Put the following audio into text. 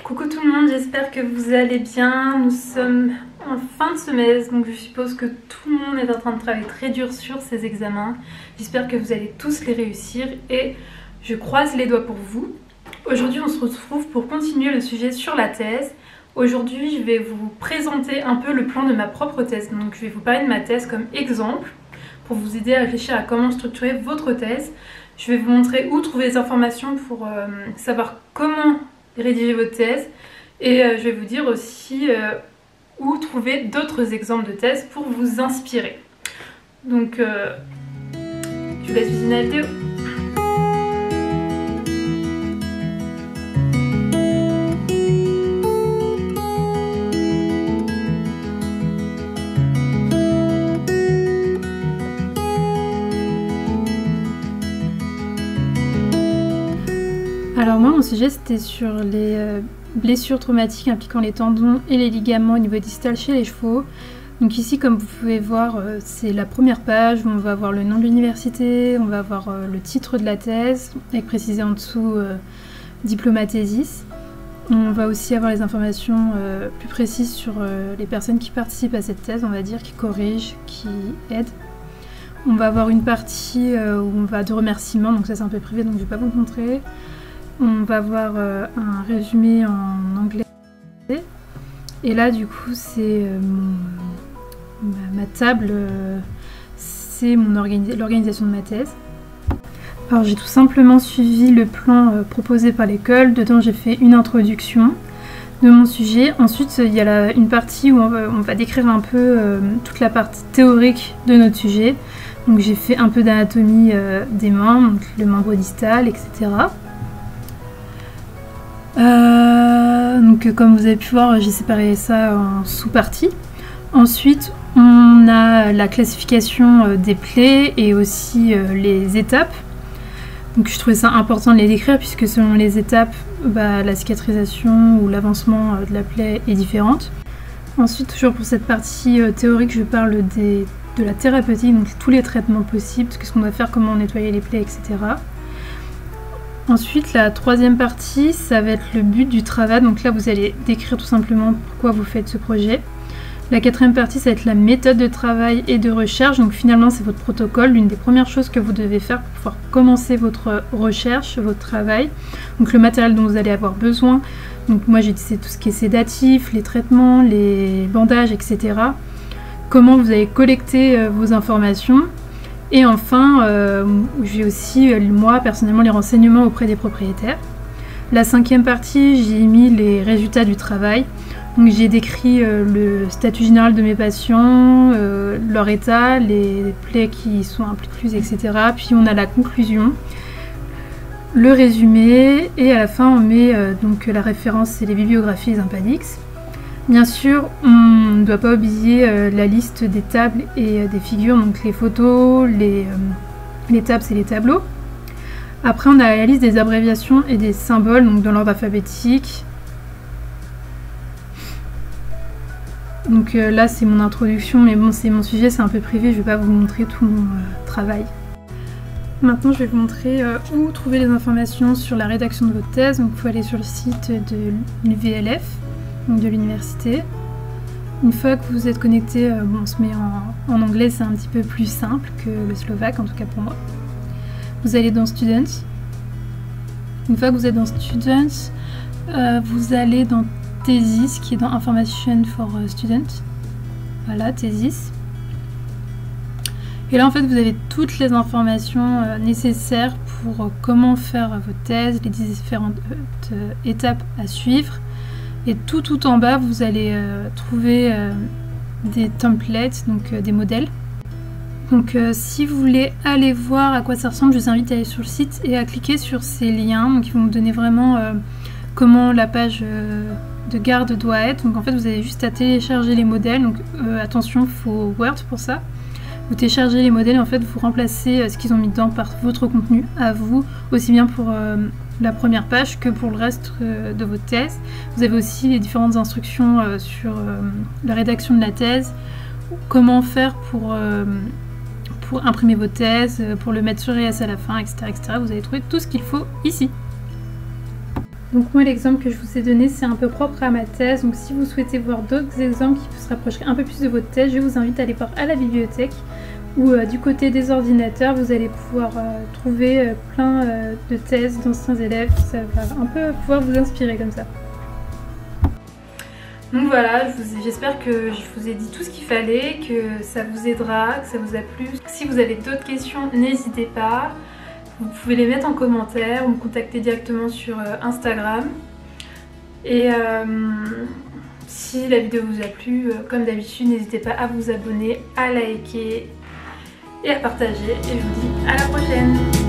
Coucou tout le monde, j'espère que vous allez bien. Nous sommes en fin de semestre, donc je suppose que tout le monde est en train de travailler très dur sur ses examens. J'espère que vous allez tous les réussir et je croise les doigts pour vous. Aujourd'hui, on se retrouve pour continuer le sujet sur la thèse. Aujourd'hui, je vais vous présenter un peu le plan de ma propre thèse. Donc, je vais vous parler de ma thèse comme exemple pour vous aider à réfléchir à comment structurer votre thèse. Je vais vous montrer où trouver les informations pour savoir comment rédiger votre thèse et je vais vous dire aussi où trouver d'autres exemples de thèse pour vous inspirer. Donc, je vous laisse visionner la vidéo. Alors moi, mon sujet, c'était sur les blessures traumatiques impliquant les tendons et les ligaments au niveau distal chez les chevaux. Donc ici, comme vous pouvez voir, c'est la première page où on va avoir le nom de l'université, on va avoir le titre de la thèse, avec précisé en dessous diplôme-thèse. On va aussi avoir les informations plus précises sur les personnes qui participent à cette thèse, on va dire, qui corrigent, qui aident. On va avoir une partie où on va de remerciements, donc ça c'est un peu privé, donc je ne vais pas vous le montrer. On va voir un résumé en anglais. Et là, du coup, c'est ma table, c'est l'organisation de ma thèse. Alors, j'ai tout simplement suivi le plan proposé par l'école. Dedans, j'ai fait une introduction de mon sujet. Ensuite, il y a une partie où on va décrire un peu toute la partie théorique de notre sujet. Donc, j'ai fait un peu d'anatomie des membres, donc le membre distal, etc. Donc comme vous avez pu voir, j'ai séparé ça en sous-parties. Ensuite, on a la classification des plaies et aussi les étapes. Donc je trouvais ça important de les décrire puisque selon les étapes, la cicatrisation ou l'avancement de la plaie est différente. Ensuite, toujours pour cette partie théorique, je parle de la thérapeutique, donc tous les traitements possibles, ce qu'on doit faire, comment nettoyer les plaies, etc. Ensuite, la troisième partie, ça va être le but du travail. Donc là, vous allez décrire tout simplement pourquoi vous faites ce projet. La quatrième partie, ça va être la méthode de travail et de recherche. Donc finalement, c'est votre protocole, l'une des premières choses que vous devez faire pour pouvoir commencer votre recherche, votre travail. Donc le matériel dont vous allez avoir besoin. Donc moi, j'ai utilisé tout ce qui est sédatif, les traitements, les bandages, etc. Comment vous allez collecter vos informations. Et enfin, j'ai aussi, moi, personnellement, les renseignements auprès des propriétaires. La cinquième partie, j'ai mis les résultats du travail. Donc j'ai décrit le statut général de mes patients, leur état, les plaies qui sont incluses, etc. Puis on a la conclusion, le résumé, et à la fin on met donc la référence et les bibliographies des Impalix. Bien sûr, on ne doit pas oublier la liste des tables et des figures, donc les photos, les tables et les tableaux. Après, on a la liste des abréviations et des symboles, donc dans l'ordre alphabétique. Donc là, c'est mon introduction, mais bon, c'est mon sujet, c'est un peu privé, je ne vais pas vous montrer tout mon travail. Maintenant, je vais vous montrer où trouver les informations sur la rédaction de votre thèse. Donc, il faut aller sur le site de l'UVLF. Donc de l'université. Une fois que vous êtes connecté, on se met en anglais, c'est un petit peu plus simple que le slovaque, en tout cas pour moi. Vous allez dans Students. Une fois que vous êtes dans Students, vous allez dans Thesis, qui est dans Information for Students. Voilà, Thesis. Et là, en fait, vous avez toutes les informations nécessaires pour comment faire votre thèse, les différentes étapes à suivre. Et tout en bas, vous allez trouver des templates, donc des modèles. Donc si vous voulez aller voir à quoi ça ressemble, je vous invite à aller sur le site et à cliquer sur ces liens. Donc ils vont vous donner vraiment comment la page de garde doit être. Donc en fait, vous avez juste à télécharger les modèles. Donc attention, il faut Word pour ça. Vous téléchargez les modèles et en fait, vous remplacez ce qu'ils ont mis dedans par votre contenu à vous, aussi bien pour la première page que pour le reste de votre thèse. Vous avez aussi les différentes instructions sur la rédaction de la thèse, comment faire pour imprimer vos thèses, pour le mettre sur ES à la fin, etc., etc. Vous allez trouver tout ce qu'il faut ici. Donc moi l'exemple que je vous ai donné c'est un peu propre à ma thèse, donc si vous souhaitez voir d'autres exemples qui se rapprocheraient un peu plus de votre thèse, je vous invite à aller voir à la bibliothèque où du côté des ordinateurs vous allez pouvoir trouver plein de thèses d'anciens élèves, ça va un peu pouvoir vous inspirer comme ça. Donc voilà, j'espère que je vous ai dit tout ce qu'il fallait, que ça vous aidera, que ça vous a plu. Si vous avez d'autres questions, n'hésitez pas. Vous pouvez les mettre en commentaire ou me contacter directement sur Instagram. Et si la vidéo vous a plu, comme d'habitude, n'hésitez pas à vous abonner, à liker et à partager. Et je vous dis à la prochaine!